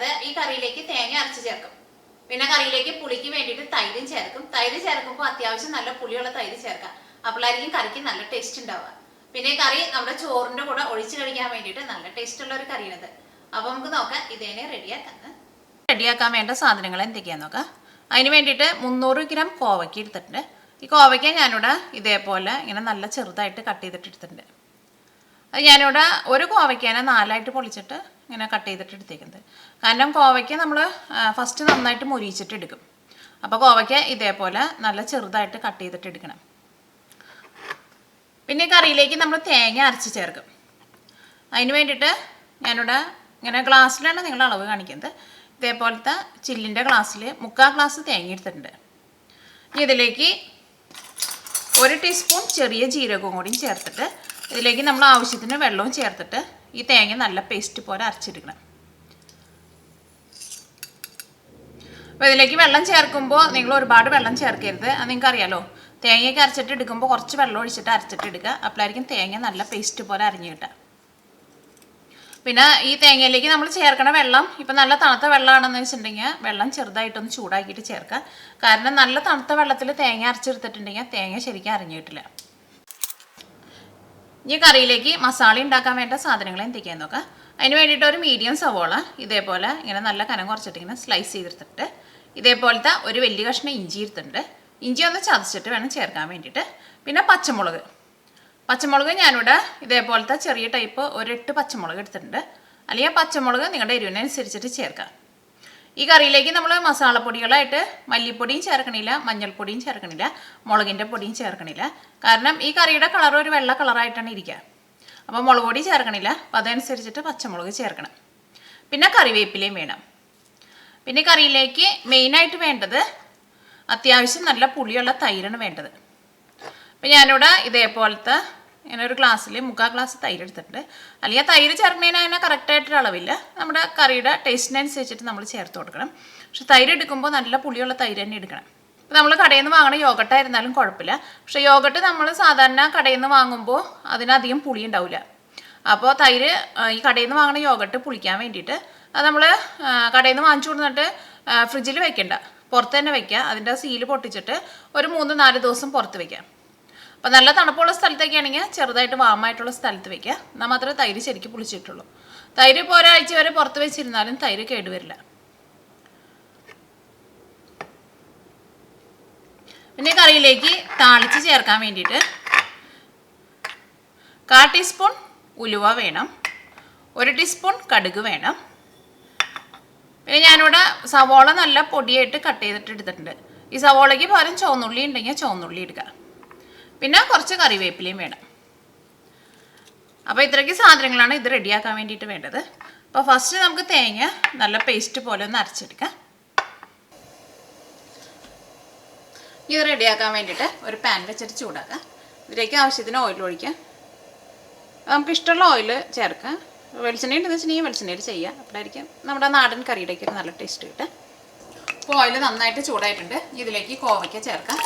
ചേർക്കുന്നത് ഈ കറിയിലേക്ക് തേങ്ങ അരച്ച് ചേർക്കും. പിന്നെ കറിയിലേക്ക് പുളിക്ക് വേണ്ടിയിട്ട് തൈരും ചേർക്കും. തൈര് ചേർക്കുമ്പോൾ അത്യാവശ്യം നല്ല പുളിയുള്ള തൈര് ചേർക്കാം. അപ്പോഴായിരിക്കും കറിക്ക് നല്ല ടേസ്റ്റ് ഉണ്ടാവുക. പിന്നെ കറി നമ്മുടെ ചോറിന്റെ കൂടെ ഒഴിച്ച് കഴിക്കാൻ വേണ്ടിയിട്ട് നല്ല ടേസ്റ്റ് ഉള്ള ഒരു കറിയാണിത്. അപ്പോൾ നമുക്ക് നോക്കാം ഇതേനെ റെഡിയാക്കാൻ വേണ്ട സാധനങ്ങൾ എന്തൊക്കെയാന്ന് നോക്കാം. അതിന് വേണ്ടിയിട്ട് 300 ഗ്രാം കോവയ്ക്ക എടുത്തിട്ടുണ്ട്. ഈ കോവയ്ക്ക ഞാനിവിടെ ഇതേപോലെ ഇങ്ങനെ നല്ല ചെറുതായിട്ട് കട്ട് ചെയ്തിട്ട് എടുത്തിട്ടുണ്ട്. അത് ഞാനിവിടെ ഒരു കോവയ്ക്കാനെ 4ആയിട്ട് പൊളിച്ചിട്ട് ഇങ്ങനെ കട്ട് ചെയ്തിട്ട് എടുത്തേക്കുന്നത്. കാരണം കോവയ്ക്ക നമ്മൾ ഫസ്റ്റ് നന്നായിട്ട് മുരിച്ചിട്ട് എടുക്കും. അപ്പോൾ കോവയ്ക്ക ഇതേപോലെ നല്ല ചെറുതായിട്ട് കട്ട് ചെയ്തിട്ട് എടുക്കണം. പിന്നെ കറിയിലേക്ക് നമ്മൾ തേങ്ങ അരച്ച് ചേർക്കും. അതിന് വേണ്ടിയിട്ട് ഞാനിവിടെ ഇങ്ങനെ ഗ്ലാസ്സിലാണ് നിങ്ങൾ അളവ് കാണിക്കുന്നത്. ഇതേപോലത്തെ ചില്ലിൻ്റെ ഗ്ലാസ്സിൽ 3/4 ഗ്ലാസ് തേങ്ങ എടുത്തിട്ടുണ്ട്. ഇതിലേക്ക് 1 ടീസ്പൂൺ ചെറിയ ജീരകവും കൂടി ചേർത്തിട്ട് ഇതിലേക്ക് നമ്മൾ ആവശ്യത്തിന് വെള്ളവും ചേർത്തിട്ട് ഈ തേങ്ങ നല്ല പേസ്റ്റ് പോലെ അരച്ചെടുക്കണം. അപ്പോൾ ഇതിലേക്ക് വെള്ളം ചേർക്കുമ്പോൾ നിങ്ങൾ ഒരുപാട് വെള്ളം ചേർക്കരുത്. അത് നിങ്ങൾക്ക് അറിയാലോ. തേങ്ങയൊക്കെ അരച്ചിട്ട് എടുക്കുമ്പോൾ കുറച്ച് വെള്ളം ഒഴിച്ചിട്ട് അരച്ചിട്ട് എടുക്കുക. അപ്പോഴായിരിക്കും തേങ്ങ നല്ല പേസ്റ്റ് പോലെ അരഞ്ഞു കിട്ടുക. പിന്നെ ഈ തേങ്ങയിലേക്ക് നമ്മൾ ചേർക്കണ വെള്ളം ഇപ്പം നല്ല തണുത്ത വെള്ളമാണെന്ന് വെച്ചിട്ടുണ്ടെങ്കിൽ വെള്ളം ചെറുതായിട്ടൊന്ന് ചൂടാക്കിയിട്ട് ചേർക്കുക. കാരണം നല്ല തണുത്ത വെള്ളത്തിൽ തേങ്ങ അരച്ചെടുത്തിട്ടുണ്ടെങ്കിൽ തേങ്ങ ശരിക്കും അരഞ്ഞു കിട്ടില്ല. ഈ കറിയിലേക്ക് മസാല ഉണ്ടാക്കാൻ വേണ്ട സാധനങ്ങൾ എന്തൊക്കെയാണെന്ന് നോക്കാം. അതിന് വേണ്ടിയിട്ട് ഒരു മീഡിയം സവോള ഇതേപോലെ ഇങ്ങനെ നല്ല കനം കുറച്ചിട്ട് ഇങ്ങനെ സ്ലൈസ് ചെയ്തെടുത്തിട്ട് ഇതേപോലത്തെ ഒരു വലിയ കഷ്ണം ഇഞ്ചി എടുത്തിട്ടുണ്ട്. ഇഞ്ചി ഒന്ന് ചതച്ചിട്ട് വേണം ചേർക്കാൻ വേണ്ടിയിട്ട്. പിന്നെ പച്ചമുളക് ഞാനിവിടെ ഇതേപോലത്തെ ചെറിയ ടൈപ്പ് 8 പച്ചമുളക് എടുത്തിട്ടുണ്ട്. അല്ലെങ്കിൽ പച്ചമുളക് നിങ്ങളുടെ എരിവിനനുസരിച്ചിട്ട് ചേർക്കാം. ഈ കറിയിലേക്ക് നമ്മൾ മസാലപ്പൊടികളായിട്ട് മല്ലിപ്പൊടിയും ചേർക്കണില്ല, മഞ്ഞൾപ്പൊടിയും ചേർക്കണില്ല, മുളകിൻ്റെ പൊടിയും ചേർക്കണില്ല. കാരണം ഈ കറിയുടെ കളർ ഒരു വെള്ള കളറായിട്ടാണ് ഇരിക്കുക. അപ്പോൾ മുളക് പൊടി ചേർക്കണില്ല. അപ്പോൾ അതനുസരിച്ചിട്ട് പച്ചമുളക് ചേർക്കണം. പിന്നെ കറിവേപ്പിലയും വേണം. പിന്നെ കറിയിലേക്ക് മെയിനായിട്ട് വേണ്ടത് അത്യാവശ്യം നല്ല പുളിയുള്ള തൈരാണ് വേണ്ടത്. അപ്പോൾ ഞാനിവിടെ ഇതേപോലത്തെ ഇങ്ങനെ ഒരു ഗ്ലാസ്സിൽ 3/4 ഗ്ലാസ് തൈര് എടുത്തിട്ടുണ്ട്. അല്ലെങ്കിൽ തൈര് ചേർക്കുന്നതിന് അതിനെ കറക്റ്റായിട്ടൊരു അളവില്ല. നമ്മുടെ കറിയുടെ ടേസ്റ്റിനനുസരിച്ചിട്ട് നമ്മൾ ചേർത്ത് കൊടുക്കണം. പക്ഷെ തൈര് എടുക്കുമ്പോൾ നല്ല പുളിയുള്ള തൈര് തന്നെ എടുക്കണം. ഇപ്പോൾ നമ്മൾ കടയിൽ നിന്ന് വാങ്ങണ യോഗട്ടായിരുന്നാലും കുഴപ്പമില്ല. പക്ഷേ യോഗട്ട് നമ്മൾ സാധാരണ കടയിൽ നിന്ന് വാങ്ങുമ്പോൾ അതിനധികം പുളി ഉണ്ടാവില്ല. അപ്പോൾ തൈര് ഈ കടയിൽ നിന്ന് വാങ്ങണ യോഗട്ട് പുളിക്കാൻ വേണ്ടിയിട്ട് അത് നമ്മൾ കടയിൽ നിന്ന് വാങ്ങിച്ചു കൊടുത്തിട്ട് ഫ്രിഡ്ജിൽ വെക്കണ്ട, പുറത്ത് തന്നെ വയ്ക്കുക. അതിൻ്റെ സീല് പൊട്ടിച്ചിട്ട് ഒരു 3-4 ദിവസം പുറത്ത് വയ്ക്കാം. അപ്പോൾ നല്ല തണുപ്പുള്ള സ്ഥലത്തൊക്കെ ആണെങ്കിൽ ചെറുതായിട്ട് വാമായിട്ടുള്ള സ്ഥലത്ത് വയ്ക്കുക. എന്നാൽ മാത്രമേ തൈര് ശരിക്കും പുളിച്ചിട്ടുള്ളൂ. തൈര് ഇപ്പോൾ ഒരാഴ്ച വരെ പുറത്ത് വെച്ചിരുന്നാലും തൈര് കേടുവരില്ല. പിന്നെ കറിയിലേക്ക് താളിച്ച് ചേർക്കാൻ വേണ്ടിയിട്ട് 1/4 ടീസ്പൂൺ ഉലുവ വേണം, 1 ടീസ്പൂൺ കടുക് വേണം. പിന്നെ ഞാനിവിടെ സവോള നല്ല പൊടിയായിട്ട് കട്ട് ചെയ്തിട്ട് എടുത്തിട്ടുണ്ട്. ഈ സവോളയ്ക്ക് പകരം ചുവന്നുള്ളി ഉണ്ടെങ്കിൽ ചുവന്നുള്ളി എടുക്കുക. പിന്നെ കുറച്ച് കറിവേപ്പിലയും വേണം. അപ്പോൾ ഇത്രയ്ക്ക് സാധനങ്ങളാണ് ഇത് റെഡിയാക്കാൻ വേണ്ടിയിട്ട് വേണ്ടത്. അപ്പോൾ ഫസ്റ്റ് നമുക്ക് തേങ്ങ നല്ല പേസ്റ്റ് പോലെ ഒന്ന് അരച്ചെടുക്കാം. ഇത് റെഡിയാക്കാൻ വേണ്ടിയിട്ട് ഒരു പാൻ വെച്ചിട്ട് ചൂടാക്കാം. ഇതിലേക്ക് ആവശ്യത്തിന് ഓയിൽ ഒഴിക്കാം. നമുക്ക് ഇഷ്ടമുള്ള ഓയിൽ ചേർക്കാം. വെളിച്ചെണ്ണ ഉണ്ടെന്ന് വെച്ചിട്ടുണ്ടെങ്കിൽ വെളിച്ചെണ്ണയിൽ ചെയ്യുക. അപ്പോഴായിരിക്കും നമ്മുടെ നാടൻ കറിയുടെയൊക്കെ നല്ല ടേസ്റ്റ് കിട്ടുക. അപ്പോൾ ഓയിൽ നന്നായിട്ട് ചൂടായിട്ടുണ്ട്. ഇതിലേക്ക് കോവയ്ക്ക ചേർക്കാം.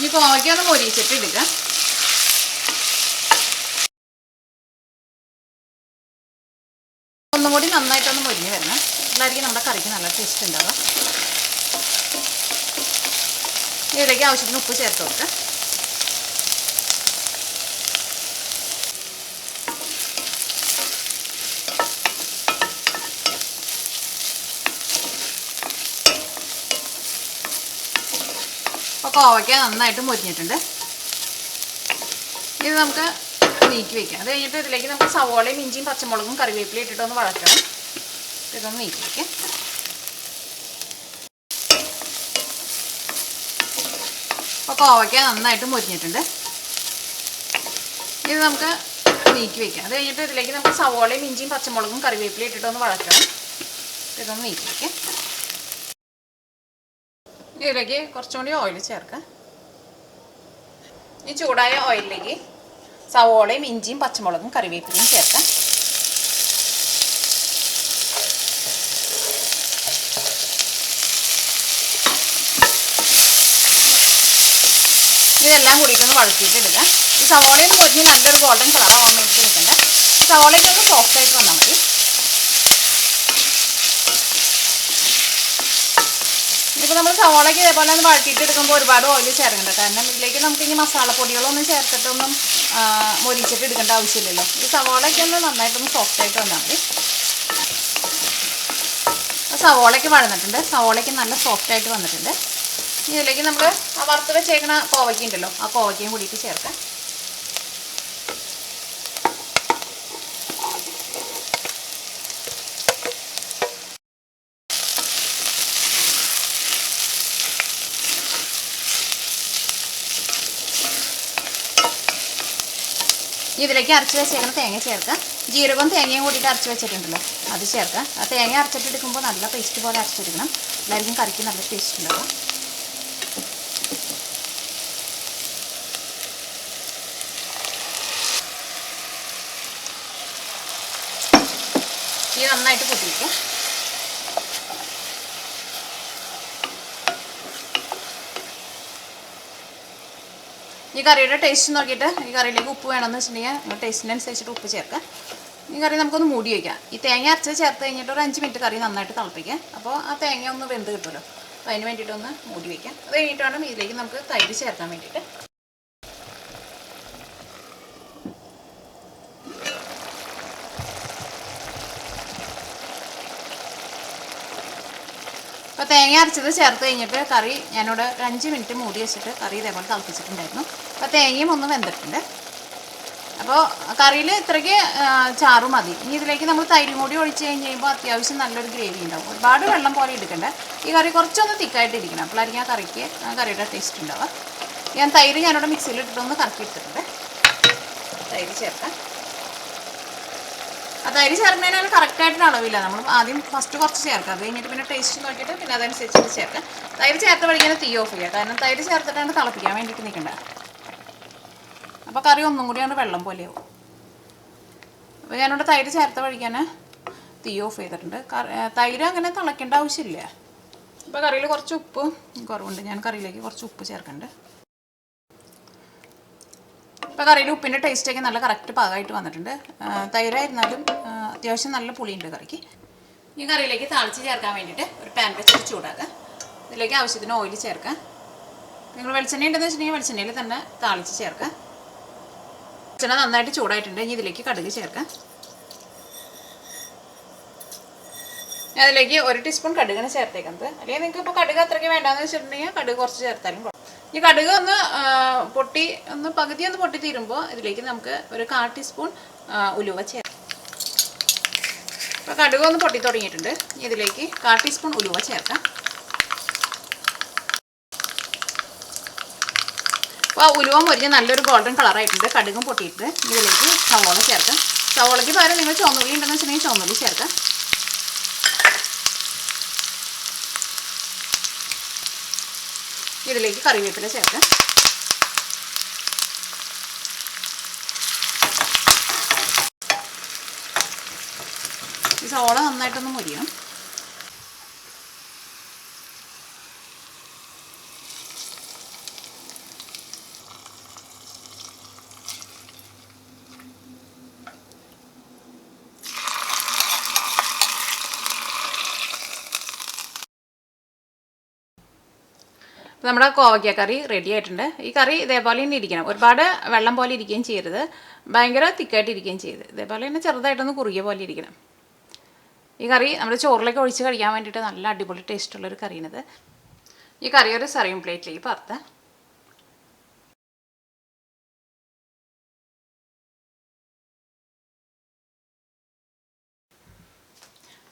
ഈ കോവയ്ക്ക ഒന്ന് മൊരിച്ചിട്ട് ഇടുക. ഒന്നും കൂടി നന്നായിട്ടൊന്ന് മൊരിഞ്ഞ് വരണം. അതായിരിക്കും നമ്മുടെ കറിക്ക് നല്ല ടേസ്റ്റ് ഉണ്ടാവുക. ഇതിലേക്ക് ആവശ്യത്തിന് ഉപ്പ് ചേർത്ത് കൊടുക്കുക. അപ്പോൾ കോവയ്ക്ക നന്നായിട്ട് മൊരിഞ്ഞിട്ടുണ്ട്. ഇത് നമുക്ക് നീക്കി വയ്ക്കാം. അത് കഴിഞ്ഞിട്ട് ഇതിലേക്ക് നമുക്ക് സവോളയും ഇഞ്ചിയും പച്ചമുളകും കറിവേപ്പിലയും ഇട്ടിട്ടൊന്ന് വഴറ്റണം. ഇതൊന്ന് നീക്കി വയ്ക്കാം. അപ്പോൾ കോവയ്ക്ക നന്നായിട്ട് മൊരിഞ്ഞിട്ടുണ്ട്. ഇത് നമുക്ക് നീക്കി വയ്ക്കാം. അത് കഴിഞ്ഞിട്ട് ഇതിലേക്ക് നമുക്ക് സവോളയും ഇഞ്ചിയും പച്ചമുളകും കറിവേപ്പിലയും ഇട്ടിട്ടൊന്ന് വഴറ്റണം. ഇതൊന്ന് നീക്കി വയ്ക്കാം. ഇതിലേക്ക് കുറച്ചുകൂടി ഓയിൽ ചേർക്കാം. ഈ ചൂടായ ഓയിലിലേക്ക് സവോളയും ഇഞ്ചിയും പച്ചമുളകും കറിവേപ്പിലയും ചേർക്കാം. ഇതെല്ലാം കൂടിയിട്ടൊന്ന് വഴറ്റിയിട്ട് എടുക്കാം. ഈ സവോളയിൽ മുരിഞ്ഞ് നല്ലൊരു ഗോൾഡൻ കളർ ആവാൻ വേണ്ടിയിട്ട് നിൽക്കണ്ട. സവോളയ്ക്ക് ഒന്ന് സോഫ്റ്റായിട്ട് വന്നാൽ മതി. ഇപ്പോൾ നമ്മൾ സവോളയ്ക്ക് ഇതേപോലെ ഒന്ന് വഴറ്റിയിട്ട് എടുക്കുമ്പോൾ ഒരുപാട് ഓയിൽ ചേർക്കണ്ട. കാരണം ഇതിലേക്ക് നമുക്ക് ഇനി മസാലപ്പൊടികളൊന്നും ചേർത്തിട്ടൊന്നും മൊരിച്ചിട്ട് എടുക്കേണ്ട ആവശ്യമില്ലല്ലോ. ഈ സവോളയ്ക്ക് ഒന്ന് നന്നായിട്ടൊന്ന് സോഫ്റ്റായിട്ട് വന്നാൽ മതി. സവോളയ്ക്ക് വഴന്നിട്ടുണ്ട്. സവോളയ്ക്ക് നല്ല സോഫ്റ്റായിട്ട് വന്നിട്ടുണ്ട്. ഇതിലേക്ക് നമ്മൾ വറുത്ത് വെച്ചേക്കണ കോവയ്ക്ക ഉണ്ടല്ലോ, ആ കോവയ്ക്കയും കൂടിയിട്ട് ചേർക്കാം. ഇതിലേക്ക് അരച്ച് വെച്ചേക്കുന്ന തേങ്ങ ചേർക്കാം. ജീരകവും തേങ്ങയും കൂടിയിട്ട് അരച്ച് വെച്ചിട്ടുണ്ടല്ലോ, അത് ചേർക്കാം. ആ തേങ്ങ അരച്ചിട്ടെടുക്കുമ്പോൾ നല്ല പേസ്റ്റ് പോലെ അരച്ചെടുക്കണം. എല്ലാവർക്കും കറിക്ക് നല്ല ടേസ്റ്റ് ഉണ്ടാവും. ഇത് നന്നായിട്ട് പൊട്ടിയിരിക്കും. ഈ കറിയുടെ ടേസ്റ്റ് നോക്കിയിട്ട് ഈ കറിയിലേക്ക് ഉപ്പ് വേണമെന്ന് വെച്ചിട്ടുണ്ടെങ്കിൽ ടേസ്റ്റിനനുസരിച്ചിട്ട് ഉപ്പ് ചേർക്കാം. ഈ കറി നമുക്കൊന്ന് മൂടി വയ്ക്കാം. ഈ തേങ്ങ അരച്ച് ചേർത്ത് കഴിഞ്ഞിട്ട് ഒരു 5 മിനിറ്റ് കറി നന്നായിട്ട് തിളപ്പിക്കാം. അപ്പോൾ ആ തേങ്ങ ഒന്ന് വെന്ത് കിട്ടുമല്ലോ. അപ്പോൾ അതിന് വേണ്ടിയിട്ടൊന്ന് മൂടി വയ്ക്കാം. അത് കഴിഞ്ഞിട്ട് വേണം ഇതിലേക്ക് നമുക്ക് തൈര് ചേർക്കാൻ വേണ്ടിയിട്ട്. അപ്പോൾ തേങ്ങ അരച്ചത് ചേർത്ത് കഴിഞ്ഞിട്ട് കറി ഞാനിവിടെ 5 മിനിറ്റ് മൂടി വെച്ചിട്ട് കറി ഇതേപോലെ തിളപ്പിച്ചിട്ടുണ്ടായിരുന്നു. അപ്പോൾ തേങ്ങയും ഒന്ന് വെന്തിട്ടുണ്ട്. അപ്പോൾ കറിയിൽ ഇത്രയ്ക്ക് ചാറ് മതി. ഇനി ഇതിലേക്ക് നമ്മൾ തൈരും കൂടി ഒഴിച്ച് കഴിഞ്ഞ് കഴിയുമ്പോൾ അത്യാവശ്യം നല്ലൊരു ഗ്രേവി ഉണ്ടാവും. ഒരുപാട് വെള്ളം പോലെ എടുക്കണ്ട. ഈ കറി കുറച്ചൊന്ന് തിക്കായിട്ട് ഇരിക്കണം. അപ്പോഴായിരിക്കും ആ കറിയുടെ ടേസ്റ്റ് ഉണ്ടാവുക. തൈര് ഞാനിവിടെ മിക്സിയിൽ ഇട്ടിട്ടൊന്ന് കറക്കി എടുത്തിട്ടുണ്ട്. തൈര് ചേർക്കാം. ആ തൈര് ചേർക്കുന്നതിനാൽ കറക്റ്റായിട്ടൊരു അളവില്ല. നമ്മൾ ആദ്യം ഫസ്റ്റ് കുറച്ച് ചേർക്കാം. അത് കഴിഞ്ഞിട്ട് പിന്നെ ടേസ്റ്റ് നോക്കിയിട്ട് പിന്നെ അതനുസരിച്ച് ചേർക്കാം. തൈര് ചേർത്ത് പഠിക്കാൻ തീ ഓഫ് ചെയ്യുക. കാരണം തൈര് ചേർത്തിട്ടാണ് തിളപ്പിക്കാൻ വേണ്ടിയിട്ട് നിൽക്കേണ്ട. അപ്പോൾ കറി ഒന്നും കൂടിയാണ് വെള്ളം പോലെയാവും. അപ്പോൾ ഞാനിവിടെ തൈര് ചേർത്ത് പഠിക്കാൻ തീ ഓഫ് ചെയ്തിട്ടുണ്ട്. തൈര് അങ്ങനെ തിളയ്ക്കേണ്ട ആവശ്യമില്ല. അപ്പോൾ കറിയിൽ കുറച്ച് ഉപ്പ് കുറവുണ്ട്. ഞാൻ കറിയിലേക്ക് കുറച്ച് ഉപ്പ് ചേർക്കുന്നുണ്ട്. ഇപ്പോൾ കറിയിൽ ഉപ്പിൻ്റെ ടേസ്റ്റൊക്കെ നല്ല കറക്റ്റ് പാകമായിട്ട് വന്നിട്ടുണ്ട്. തൈരായിരുന്നാലും അത്യാവശ്യം നല്ല പുളിയുണ്ട് കറിക്ക്. ഈ കറിയിലേക്ക് താളിച്ച് ചേർക്കാൻ വേണ്ടിയിട്ട് ഒരു പാൻ വെച്ചിട്ട് ചൂടാക്കുക. ഇതിലേക്ക് ആവശ്യത്തിന് ഓയിൽ ചേർക്കാം. നിങ്ങൾ വെളിച്ചെണ്ണ ഉണ്ടെന്ന് വെച്ചിട്ടുണ്ടെങ്കിൽ വെളിച്ചെണ്ണയിൽ തന്നെ താളിച്ച് ചേർക്കാം. വെളിച്ചെണ്ണ നന്നായിട്ട് ചൂടായിട്ടുണ്ട്. ഇനി ഇതിലേക്ക് കടുക് ചേർക്കാം. അതിലേക്ക് 1 ടീസ്പൂൺ കടുകിന് ചേർത്തേക്കുന്നത്. അല്ലെങ്കിൽ നിങ്ങൾക്ക് ഇപ്പോൾ കടുക് അത്രയ്ക്ക് വേണ്ടാന്ന് വെച്ചിട്ടുണ്ടെങ്കിൽ കടുക് കുറച്ച് ചേർത്താലും. ഈ കടുക് ഒന്ന് പകുതി പൊട്ടി തീരുമ്പോൾ ഇതിലേക്ക് നമുക്ക് ഒരു 1/4 ടീസ്പൂൺ ഉലുവ ചേർക്കാം. ഇപ്പോൾ കടുക് ഒന്ന് പൊട്ടി തുടങ്ങിയിട്ടുണ്ട്. ഇതിലേക്ക് 1/4 ടീസ്പൂൺ ഉലുവ ചേർക്കാം. അപ്പോൾ ഉലുവ മുരിഞ്ഞ് നല്ലൊരു ഗോൾഡൻ കളറായിട്ടുണ്ട്. കടുകും പൊട്ടിയിട്ട് ഇതിലേക്ക് സവോള ചേർക്കാം. സവോളയ്ക്ക് പകരം നിങ്ങൾ ചുവന്നുള്ളി ഉണ്ടെന്ന് വെച്ചിട്ടുണ്ടെങ്കിൽ ചുവന്നുള്ളി ചേർക്കാം. ഇതിലേക്ക് കറിവേപ്പില ചേർക്കാം. ഈ സവോള നന്നായിട്ടൊന്ന് മുരിയണം. നമ്മുടെ കോവയ്ക്ക കറി റെഡി ആയിട്ടുണ്ട്. ഈ കറി ഇതേപോലെ തന്നെ ഇരിക്കണം. ഒരുപാട് വെള്ളം പോലെ ഇരിക്കുകയും ചെയ്യരുത്, ഭയങ്കര തിക്കായിട്ട് ഇരിക്കുകയും ചെയ്യരുത്. ഇതേപോലെ തന്നെ ചെറുതായിട്ടൊന്ന് കുറുകിയ പോലെ ഇരിക്കണം. ഈ കറി നമ്മുടെ ചോറിലേക്ക് ഒഴിച്ച് കഴിക്കാൻ വേണ്ടിയിട്ട് നല്ല അടിപൊളി ടേസ്റ്റുള്ളൊരു കറിയാണിത്. ഈ കറി ഒരു സർവിങ് പ്ലേറ്റിലേക്ക് പകർത്താം.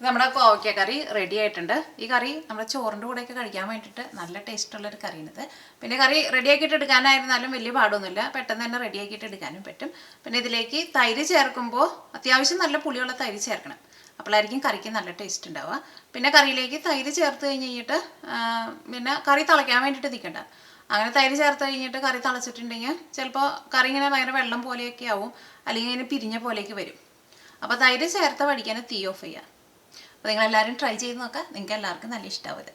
നമ്മുടെ കോവയ്ക്ക കറി റെഡി ആയിട്ടുണ്ട്. ഈ കറി നമ്മുടെ ചോറിൻ്റെ കൂടെയൊക്കെ കഴിക്കാൻ വേണ്ടിയിട്ട് നല്ല ടേസ്റ്റുള്ളൊരു കറിയാണിത്. പിന്നെ കറി റെഡിയാക്കിയിട്ട് എടുക്കാനായിരുന്നാലും വലിയ പാടൊന്നുമില്ല, പെട്ടെന്ന് തന്നെ റെഡിയാക്കിയിട്ട് എടുക്കാനും പറ്റും. പിന്നെ ഇതിലേക്ക് തൈര് ചേർക്കുമ്പോൾ അത്യാവശ്യം നല്ല പുളിയുള്ള തൈര് ചേർക്കണം. അപ്പോഴായിരിക്കും കറിക്ക് നല്ല ടേസ്റ്റ് ഉണ്ടാവുക. പിന്നെ കറിയിലേക്ക് തൈര് ചേർത്ത് കഴിഞ്ഞിട്ട് പിന്നെ കറി തിളയ്ക്കാൻ വേണ്ടിയിട്ട് നിൽക്കണ്ട. അങ്ങനെ തൈര് ചേർത്ത് കഴിഞ്ഞിട്ട് കറി തിളച്ചിട്ടുണ്ടെങ്കിൽ ചിലപ്പോൾ കറി ഇങ്ങനെ ഭയങ്കര വെള്ളം പോലെയൊക്കെ ആവും, അല്ലെങ്കിൽ ഇങ്ങനെ പിരിഞ്ഞ പോലെയൊക്കെ വരും. അപ്പോൾ തൈര് ചേർത്ത് പഠിക്കാൻ തീ ഓഫ് ചെയ്യുക. അപ്പോൾ നിങ്ങളെല്ലാവരും ട്രൈ ചെയ്ത് നോക്കുക. നിങ്ങൾക്ക് എല്ലാവർക്കും നല്ല ഇഷ്ടമാവും ഇത്.